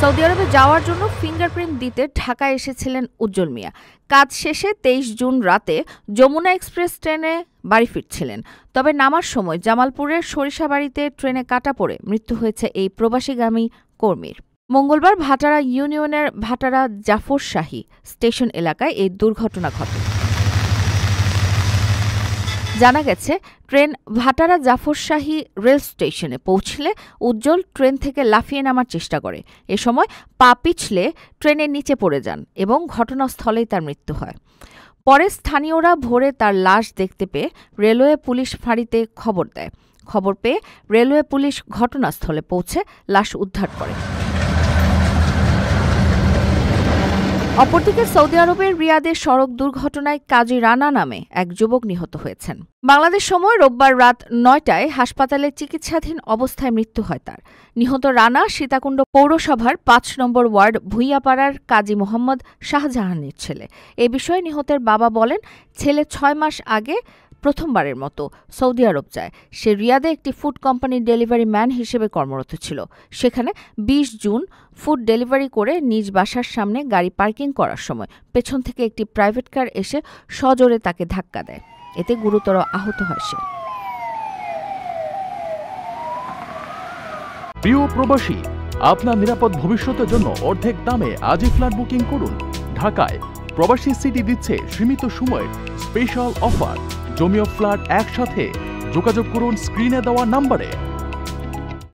Saudi আরবে যাওয়ার জন্য ফিঙ্গারপ্রিন্ট দিতে ঢাকায় এসেছিলেন উজ্জ্বল মিয়া। কাজ শেষে ২৩ জুন রাতে যমুনা এক্সপ্রেস ট্রেনে বাড়ি ফিরছিলেন। তবে নামার সময় জামালপুরের সরিষাবাড়িতে ট্রেনে কাটা পড়ে মৃত্যু হয়েছে এই প্রবাসীগামী কর্মীর। মঙ্গলবার ভাটারা ইউনিয়নের ভাটারা জাফরশাহী স্টেশন এলাকায় এই দুর্ঘটনা ঘটে। জানা গেছে, ট্রেন ভাটারা জাফরশাহী রেল স্টেশনে পৌঁছলে উজ্জ্বল ট্রেন থেকে লাফিয়ে নামার চেষ্টা করে। এ সময় পা পিছলে ট্রেনের নিচে পড়ে যান এবং ঘটনাস্থলেই তার মৃত্যু হয়। পরে স্থানীয়রা ভোরে তার লাশ দেখতে পেয়ে রেলওয়ে পুলিশ ফাঁড়িতে খবর দেয়। খবর পেয়ে রেলওয়ে পুলিশ ঘটনাস্থলে পৌঁছে লাশ উদ্ধার করে। অপরদিকে সৌদি আরবের রিয়াদে সড়ক দুর্ঘটনায় কাজী রানা নামে এক যুবক নিহত হয়েছেন। বাংলাদেশ সময় রোববার রাত ৯টায় হাসপাতালে চিকিৎসাধীন অবস্থায় মৃত্যু হয় তার। নিহত রানা সীতাকুণ্ড পৌরসভার ৫ নম্বর ওয়ার্ড ভুইয়াপাড়ার কাজী মোহাম্মদ শাহজাহানের ছেলে। এ বিষয়ে নিহতের বাবা বলেন, ছেলে ৬ মাস আগে প্রথমবারের মতো সৌদি আরব যায়। সে রিয়াদে একটি ফুড কোম্পানির ডেলিভারি ম্যান হিসেবে কর্মরত ছিল। সেখানে ২০ জুন ফুড ডেলিভারি করে নিজ বাসার সামনে গাড়ি পার্কিং করার সময় পেছন থেকে একটি প্রাইভেট কার এসে সজোরে তাকে ধাক্কা দেয়। এতে গুরুতর আহত হয় সে। প্রিয় প্রবাসী, আপনার নিরাপদ ভবিষ্যতের জন্য অর্ধেক দামে আজই ফ্ল্যাট বুকিং করুন। ঢাকায় প্রবাসী সিটি দিচ্ছে সীমিত সময়ের স্পেশাল অফার। জমিও ফ্ল্যাট একসাথে। যোগাযোগ করুন স্ক্রিনে দেওয়া নম্বরে।